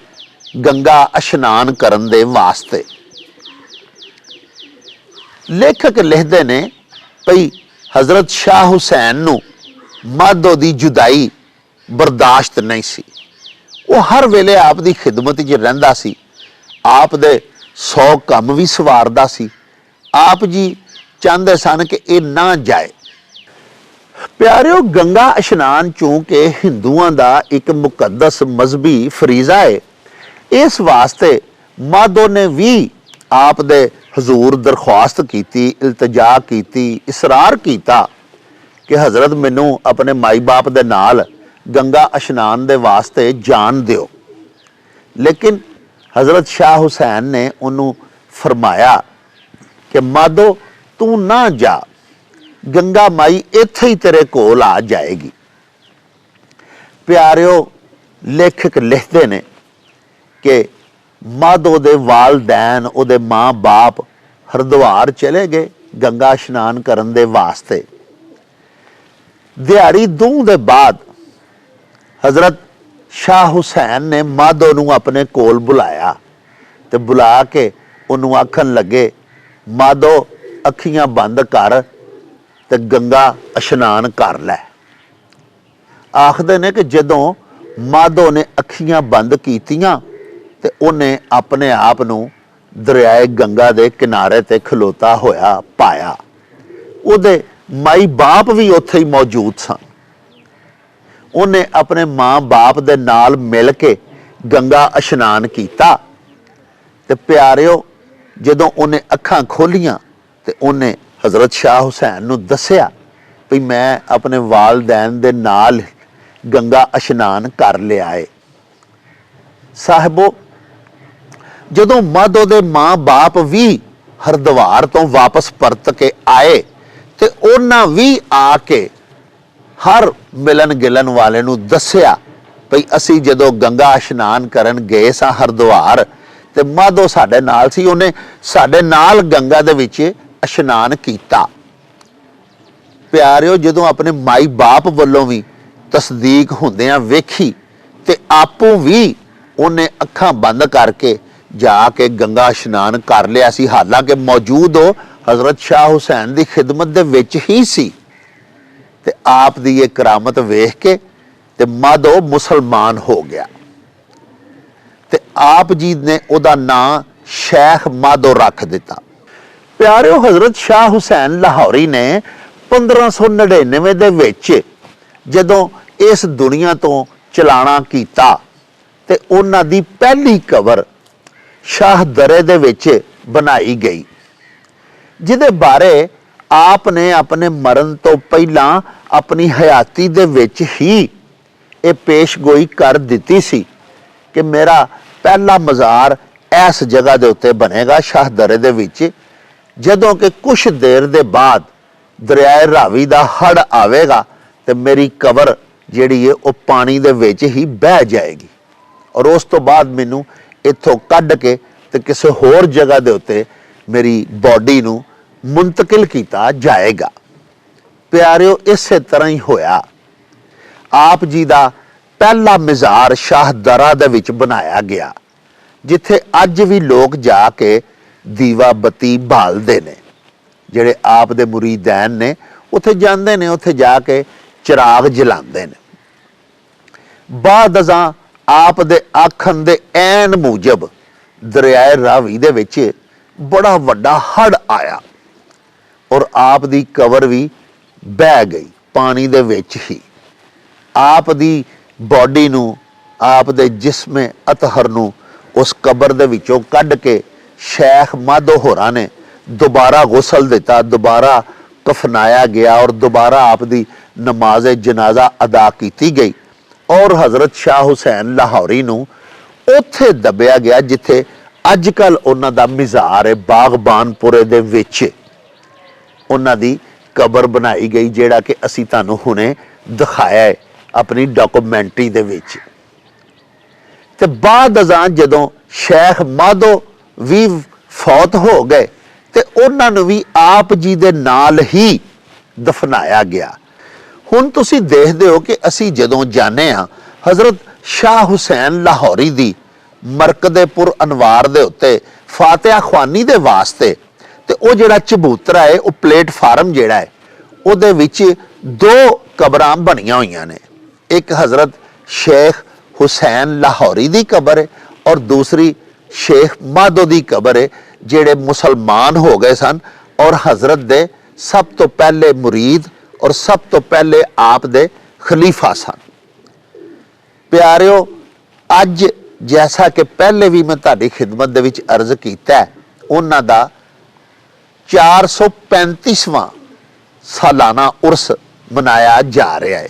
ਗੰਗਾ ਇਸ਼ਨਾਨ ਕਰਨ ਦੇ ਵਾਸਤੇ। ਲੇਖਕ ਲਿਖਦੇ ਨੇ ਭਈ ਹਜ਼ਰਤ ਸ਼ਾਹ ਹੁਸੈਨ ਨੂੰ ਮਾਧੋ ਦੀ ਜੁਦਾਈ ਬਰਦਾਸ਼ਤ ਨਹੀਂ ਸੀ। ਉਹ ਹਰ ਵੇਲੇ ਆਪ ਦੀ ਖਿਦਮਤ 'ਚ ਰਹਿੰਦਾ ਸੀ, ਆਪ ਦੇ 100 ਕੰਮ ਵੀ ਸਵਾਰਦਾ ਸੀ। ਆਪ ਜੀ ਚਾਹੁੰਦੇ ਸਨ ਕਿ ਇਹ ਨਾ ਜਾਏ। ਪਿਆਰਿਓ, ਗੰਗਾ ਇਸ਼ਨਾਨ ਚੂੰਕਿ ਹਿੰਦੂਆਂ ਦਾ ਇੱਕ ਮੁਕੱਦਸ ਮਜ਼ਹਬੀ ਫਰੀਜ਼ਾ ਹੈ, ਇਸ ਵਾਸਤੇ ਮਾਧੋ ਨੇ ਵੀ ਆਪ ਦੇ ਹਜ਼ੂਰ ਦਰਖਾਸਤ ਕੀਤੀ, ਇਲਤਜਾ ਕੀਤੀ, ਇਸਰਾਰ ਕੀਤਾ ਕਿ ਹਜ਼ਰਤ ਮੈਨੂੰ ਆਪਣੇ ਮਾਈ ਬਾਪ ਦੇ ਨਾਲ ਗੰਗਾ ਇਸ਼ਨਾਨ ਦੇ ਵਾਸਤੇ ਜਾਣ ਦਿਓ। ਲੇਕਿਨ ਹਜ਼ਰਤ ਸ਼ਾਹ ਹੁਸੈਨ ਨੇ ਉਹਨੂੰ ਫਰਮਾਇਆ ਕਿ ਮਾਧੋ ਤੂੰ ਨਾ ਜਾ, ਗੰਗਾ ਮਾਈ ਇੱਥੇ ਹੀ ਤੇਰੇ ਕੋਲ ਆ ਜਾਏਗੀ। ਪਿਆਰਿਓ, ਲੇਖਕ ਲਿਖਦੇ ਨੇ ਕਿ ਮਾਧੋ ਦੇ ਵਾਲਦੈਨ, ਉਹਦੇ ਮਾਂ ਬਾਪ ਹਰਿਦੁਆਰ ਚਲੇ ਗਏ ਗੰਗਾ ਇਸ਼ਨਾਨ ਕਰਨ ਦੇ ਵਾਸਤੇ। ਦਿਹਾੜੀ ਦੂਹ ਦੇ ਬਾਅਦ ਹਜ਼ਰਤ ਸ਼ਾਹ ਹੁਸੈਨ ਨੇ ਮਾਧੋ ਨੂੰ ਆਪਣੇ ਕੋਲ ਬੁਲਾਇਆ ਤੇ ਬੁਲਾ ਕੇ ਉਹਨੂੰ ਆਖਣ ਲੱਗੇ, ਮਾਧੋ ਅੱਖੀਆਂ ਬੰਦ ਕਰ ਤੇ ਗੰਗਾ ਇਸ਼ਨਾਨ ਕਰ ਲੈ। ਆਖਦੇ ਨੇ ਕਿ ਜਦੋਂ ਮਾਧੋ ਨੇ ਅੱਖੀਆਂ ਬੰਦ ਕੀਤੀਆਂ ਤੇ ਉਹਨੇ ਆਪਣੇ ਆਪ ਨੂੰ ਦਰਿਆਏ ਗੰਗਾ ਦੇ ਕਿਨਾਰੇ ਤੇ ਖਲੋਤਾ ਹੋਇਆ ਪਾਇਆ। ਉਹਦੇ ਮਾਈ ਬਾਪ ਵੀ ਉੱਥੇ ਹੀ ਮੌਜੂਦ ਸਨ। ਉਹਨੇ ਆਪਣੇ ਮਾਂ ਬਾਪ ਦੇ ਨਾਲ ਮਿਲ ਕੇ ਗੰਗਾ ਇਸ਼ਨਾਨ ਕੀਤਾ ਤੇ ਪਿਆਰਿਓ, ਜਦੋਂ ਉਹਨੇ ਅੱਖਾਂ ਖੋਲੀਆਂ ਤੇ ਉਹਨੇ ਹਜ਼ਰਤ ਸ਼ਾਹ ਹੁਸੈਨ ਨੂੰ ਦੱਸਿਆ ਵੀ ਮੈਂ ਆਪਣੇ ਵਾਲਦੈਨ ਦੇ ਨਾਲ ਗੰਗਾ ਇਸ਼ਨਾਨ ਕਰ ਲਿਆ ਏ। ਸਾਹਿਬੋ, ਜਦੋਂ ਮਾਧੋ ਦੇ ਮਾਂ ਬਾਪ ਵੀ ਹਰਿਦੁਆਰ ਤੋਂ ਵਾਪਸ ਪਰਤ ਕੇ ਆਏ ਤੇ ਉਹਨਾਂ ਵੀ ਆ ਕੇ ਹਰ ਮਿਲਣ ਗਿਲਣ ਵਾਲੇ ਨੂੰ ਦੱਸਿਆ ਭਈ ਅਸੀਂ ਜਦੋਂ ਗੰਗਾ ਇਸ਼ਨਾਨ ਕਰਨ ਗਏ ਸਾਂ ਹਰਿਦੁਆਰ ਤੇ ਮਾਧੋ ਸਾਡੇ ਨਾਲ ਸੀ, ਉਹਨੇ ਸਾਡੇ ਨਾਲ ਗੰਗਾ ਦੇ ਵਿੱਚ ਇਸ਼ਨਾਨ ਕੀਤਾ। ਪਿਆਰਿਓ, ਜਦੋਂ ਆਪਣੇ ਮਾਈ ਬਾਪ ਵੱਲੋਂ ਵੀ ਤਸਦੀਕ ਹੁੰਦਿਆਂ ਵੇਖੀ ਤੇ ਆਪੂ ਵੀ ਉਹਨੇ ਅੱਖਾਂ ਬੰਦ ਕਰਕੇ ਜਾ ਕੇ ਗੰਗਾ ਇਸ਼ਨਾਨ ਕਰ ਲਿਆ ਸੀ। ਹਾਲਾਂਕਿ ਮੌਜੂਦ ਉਹ ਹਜ਼ਰਤ ਸ਼ਾਹ ਹੁਸੈਨ ਦੀ ਖਿਦਮਤ ਦੇ ਵਿੱਚ ਹੀ ਸੀ ਤੇ ਆਪ ਦੀ ਇਹ ਕਰਾਮਤ ਵੇਖ ਕੇ ਤੇ ਮਾਧੋ ਮੁਸਲਮਾਨ ਹੋ ਗਿਆ ਤੇ ਆਪ ਜੀ ਨੇ ਉਹਦਾ ਨਾਂ ਸ਼ੇਖ ਮਾਧੋ ਰੱਖ ਦਿੱਤਾ। ਪਿਆਰਿਓ, ਹਜ਼ਰਤ ਸ਼ਾਹ ਹੁਸੈਨ ਲਾਹੌਰੀ ਨੇ 1599 ਦੇ ਵਿੱਚ ਜਦੋਂ ਇਸ ਦੁਨੀਆ ਤੋਂ ਚਲਾਣਾ ਕੀਤਾ ਤੇ ਉਹਨਾਂ ਦੀ ਪਹਿਲੀ ਕਬਰ ਸ਼ਾਹਦਰੇ ਦੇ ਵਿੱਚ ਬਣਾਈ ਗਈ, ਜਿਹਦੇ ਬਾਰੇ ਆਪ ਨੇ ਆਪਣੇ ਮਰਨ ਤੋਂ ਪਹਿਲਾਂ ਆਪਣੀ ਹਯਾਤੀ ਦੇ ਵਿੱਚ ਹੀ ਇਹ ਪੇਸ਼ਗੋਈ ਕਰ ਦਿੱਤੀ ਸੀ ਕਿ ਮੇਰਾ ਪਹਿਲਾ ਮਜ਼ਾਰ ਇਸ ਜਗ੍ਹਾ ਦੇ ਉੱਤੇ ਬਣੇਗਾ ਸ਼ਾਹਦਰੇ ਦੇ ਵਿੱਚ। ਜਦੋਂ ਕਿ ਕੁਛ ਦੇਰ ਦੇ ਬਾਅਦ ਦਰਿਆਏ ਰਾਵੀ ਦਾ ਹੜ੍ਹ ਆਵੇਗਾ ਤੇ ਮੇਰੀ ਕਬਰ ਜਿਹੜੀ ਹੈ ਉਹ ਪਾਣੀ ਦੇ ਵਿੱਚ ਹੀ ਬਹਿ ਜਾਏਗੀ ਔਰ ਉਸ ਤੋਂ ਬਾਅਦ ਮੈਨੂੰ ਇੱਥੋਂ ਕੱਢ ਕੇ ਤੇ ਕਿਸੇ ਹੋਰ ਜਗ੍ਹਾ ਦੇ ਉੱਤੇ ਮੇਰੀ ਬੋਡੀ ਨੂੰ ਮੁੰਤਕਿਲ ਕੀਤਾ ਜਾਏਗਾ। ਪਿਆਰਿਓ, ਇਸੇ ਤਰ੍ਹਾਂ ਹੀ ਹੋਇਆ। ਆਪ ਜੀ ਦਾ ਪਹਿਲਾ ਮਜ਼ਾਰ ਸ਼ਾਹਦਰਾ ਦੇ ਵਿੱਚ ਬਣਾਇਆ ਗਿਆ, ਜਿੱਥੇ ਅੱਜ ਵੀ ਲੋਕ ਜਾ ਕੇ ਦੀਵਾ ਬੱਤੀ ਬਾਲਦੇ ਨੇ। ਜਿਹੜੇ ਆਪ ਦੇ ਮੁਰੀਦੈਨ ਨੇ ਉੱਥੇ ਜਾਂਦੇ ਨੇ, ਉੱਥੇ ਜਾ ਕੇ ਚਿਰਾਗ ਜਲਾਉਂਦੇ ਨੇ। ਬਾਅਦ ਅਜ਼ਾਂ ਆਪ ਦੇ ਆਖਣ ਦੇ ਐਨ ਮੂਜਬ ਦਰਿਆਏ ਰਾਵੀ ਦੇ ਵਿੱਚ ਬੜਾ ਵੱਡਾ ਹੜ੍ਹ ਆਇਆ ਔਰ ਆਪ ਦੀ ਕਬਰ ਵੀ ਬਹਿ ਗਈ ਪਾਣੀ ਦੇ ਵਿੱਚ ਹੀ। ਆਪ ਦੀ ਬੋਡੀ ਨੂੰ, ਆਪ ਦੇ ਜਿਸਮੇ ਅਤਹਰ ਨੂੰ ਉਸ ਕਬਰ ਦੇ ਵਿੱਚੋਂ ਕੱਢ ਕੇ ਸ਼ੇਖ ਮਾਧੋ ਹੋਰਾਂ ਨੇ ਦੁਬਾਰਾ ਗੁਸਲ ਦਿੱਤਾ, ਦੁਬਾਰਾ ਕਫਨਾਇਆ ਗਿਆ ਔਰ ਦੁਬਾਰਾ ਆਪ ਦੀ ਨਮਾਜ਼ ਜਨਾਜ਼ਾ ਅਦਾ ਕੀਤੀ ਗਈ ਔਰ ਹਜ਼ਰਤ ਸ਼ਾਹ ਹੁਸੈਨ ਲਾਹੌਰੀ ਨੂੰ ਉੱਥੇ ਦੱਬਿਆ ਗਿਆ ਜਿੱਥੇ ਅੱਜ ਕੱਲ ਉਹਨਾਂ ਦਾ ਮਿਜ਼ਾਰ ਹੈ ਬਾਗਬਾਨਪੁਰੇ ਦੇ ਵਿੱਚ ਉਹਨਾਂ ਦੀ ਕਬਰ ਬਣਾਈ ਗਈ, ਜਿਹੜਾ ਕਿ ਅਸੀਂ ਤੁਹਾਨੂੰ ਹੁਣੇ ਦਿਖਾਇਆ ਹੈ ਆਪਣੀ ਡਾਕੂਮੈਂਟਰੀ ਦੇ ਵਿੱਚ। ਤੇ ਬਾਅਦ ਅਜ਼ਾਂ ਜਦੋਂ ਸ਼ੇਖ ਮਾਧੋ ਵੀ ਫੌਤ ਹੋ ਗਏ ਤੇ ਉਹਨਾਂ ਨੂੰ ਵੀ ਆਪ ਜੀ ਦੇ ਨਾਲ ਹੀ ਦਫਨਾਇਆ ਗਿਆ। ਹੁਣ ਤੁਸੀਂ ਦੇਖਦੇ ਹੋ ਕਿ ਅਸੀਂ ਜਦੋਂ ਜਾਂਦੇ ਹਾਂ ਹਜ਼ਰਤ ਸ਼ਾਹ ਹੁਸੈਨ ਲਾਹੌਰੀ ਦੀ ਮਰਕਦੇ-ਪੁਰ ਅਨਵਾਰ ਦੇ ਉੱਤੇ ਫਾਤਿਹਾ ਖਵਾਨੀ ਦੇ ਵਾਸਤੇ, ਤੇ ਉਹ ਜਿਹੜਾ ਚਬੂਤਰਾ ਹੈ, ਉਹ ਪਲੇਟਫਾਰਮ ਜਿਹੜਾ ਹੈ, ਉਹਦੇ ਵਿੱਚ ਦੋ ਕਬਰਾਂ ਬਣੀਆਂ ਹੋਈਆਂ ਨੇ। ਇੱਕ ਹਜ਼ਰਤ ਸ਼ੇਖ ਹੁਸੈਨ ਲਾਹੌਰੀ ਦੀ ਕਬਰ ਹੈ ਔਰ ਦੂਸਰੀ ਸ਼ੇਖ ਮਾਧੋ ਦੀ ਕਬਰ ਹੈ, ਜਿਹੜੇ ਮੁਸਲਮਾਨ ਹੋ ਗਏ ਸਨ ਔਰ ਹਜ਼ਰਤ ਦੇ ਸਭ ਤੋਂ ਪਹਿਲੇ ਮੁਰੀਦ ਔਰ ਸਭ ਤੋਂ ਪਹਿਲੇ ਆਪ ਦੇ ਖਲੀਫਾ ਸਨ। ਪਿਆਰਿਓ, ਅੱਜ ਜੈਸਾ ਕਿ ਪਹਿਲੇ ਵੀ ਮੈਂ ਤੁਹਾਡੀ ਖਿਦਮਤ ਦੇ ਵਿੱਚ ਅਰਜ਼ ਕੀਤਾ, ਉਹਨਾਂ ਦਾ 435ਵਾਂ ਸਾਲਾਨਾ ਉਰਸ ਮਨਾਇਆ ਜਾ ਰਿਹਾ ਹੈ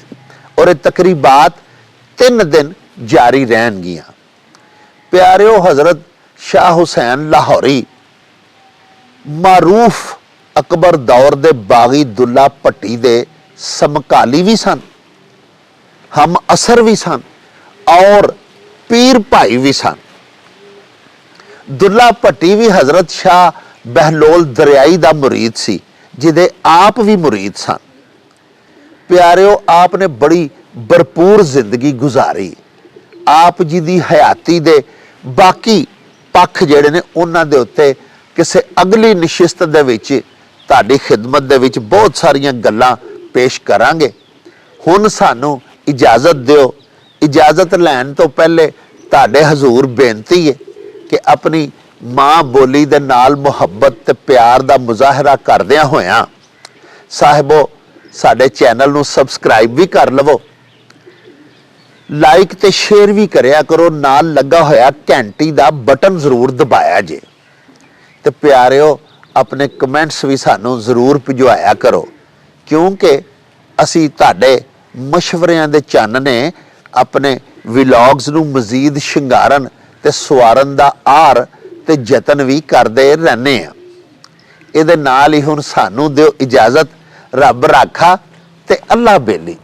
ਔਰ ਇਹ ਤਕਰੀਬਾਤ 3 ਦਿਨ ਜਾਰੀ ਰਹਿਣਗੀਆਂ। ਪਿਆਰਿਓ, ਹਜ਼ਰਤ ਸ਼ਾਹ ਹੁਸੈਨ ਲਾਹੌਰੀ ਮਾਰੂਫ ਅਕਬਰ ਦੌਰ ਦੇ ਬਾਗੀ ਦੁੱਲਾ ਭੱਟੀ ਦੇ ਸਮਕਾਲੀ ਵੀ ਸਨ, ਹਮ ਅਸਰ ਵੀ ਸਨ ਔਰ ਪੀਰ ਭਾਈ ਵੀ ਸਨ। ਦੁੱਲਾ ਭੱਟੀ ਵੀ ਹਜ਼ਰਤ ਸ਼ਾਹ ਬਹਿਲੋਲ ਦਰਿਆਈ ਦਾ ਮੁਰੀਦ ਸੀ, ਜਿਹਦੇ ਆਪ ਵੀ ਮੁਰੀਦ ਸਨ। ਪਿਆਰਿਓ, ਆਪ ਨੇ ਬੜੀ ਭਰਪੂਰ ਜ਼ਿੰਦਗੀ ਗੁਜ਼ਾਰੀ। ਆਪ ਜੀ ਦੀ ਹਯਾਤੀ ਦੇ ਬਾਕੀ ਪੱਖ ਜਿਹੜੇ ਨੇ ਉਹਨਾਂ ਦੇ ਉੱਤੇ ਕਿਸੇ ਅਗਲੀ ਨਸ਼ਿਸਤ ਦੇ ਵਿੱਚ ਤੁਹਾਡੀ ਖਿਦਮਤ ਦੇ ਵਿੱਚ ਬਹੁਤ ਸਾਰੀਆਂ ਗੱਲਾਂ ਪੇਸ਼ ਕਰਾਂਗੇ। ਹੁਣ ਸਾਨੂੰ ਇਜਾਜ਼ਤ ਦਿਓ। ਇਜਾਜ਼ਤ ਲੈਣ ਤੋਂ ਪਹਿਲੇ ਤੁਹਾਡੇ ਹਜ਼ੂਰ ਬੇਨਤੀ ਹੈ ਕਿ ਆਪਣੀ ਮਾਂ ਬੋਲੀ ਦੇ ਨਾਲ ਮੁਹੱਬਤ ਤੇ ਪਿਆਰ ਦਾ ਮੁਜ਼ਾਹਰਾ ਕਰਦਿਆਂ ਹੋਇਆਂ ਸਾਹਿਬੋ ਸਾਡੇ ਚੈਨਲ ਨੂੰ ਸਬਸਕ੍ਰਾਈਬ ਵੀ ਕਰ ਲਵੋ, ਲਾਈਕ ਤੇ ਸ਼ੇਅਰ ਵੀ ਕਰਿਆ ਕਰੋ, ਨਾਲ ਲੱਗਾ ਹੋਇਆ ਘੰਟੀ ਦਾ ਬਟਨ ਜ਼ਰੂਰ ਦਬਾਇਆ ਜੇ। ਤੇ ਪਿਆਰਿਓ, ਆਪਣੇ ਕਮੈਂਟਸ ਵੀ ਸਾਨੂੰ ਜ਼ਰੂਰ ਭਿਜਵਾਇਆ ਕਰੋ, ਕਿਉਂਕਿ ਅਸੀਂ ਤੁਹਾਡੇ ਮਸ਼ਵਰਿਆਂ ਦੇ ਚਾਨਣੇ ਆਪਣੇ ਵਲੌਗਸ ਨੂੰ ਮਜ਼ੀਦ ਸ਼ਿੰਗਾਰਨ ਤੇ ਸਵਾਰਨ ਦਾ ਆਰ ਤੇ ਯਤਨ ਵੀ ਕਰਦੇ ਰਹਿੰਦੇ ਆ। ਇਹਦੇ ਨਾਲ ਹੀ ਹੁਣ ਸਾਨੂੰ ਦਿਓ ਇਜਾਜ਼ਤ। ਰੱਬ ਰਾਖਾ ਤੇ ਅੱਲਾ ਬੇਲੀ।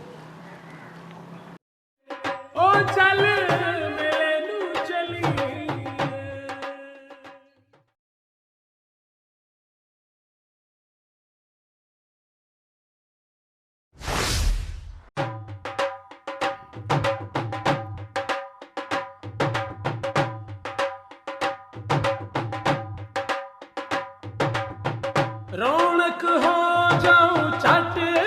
रौनक हो जाऊं चट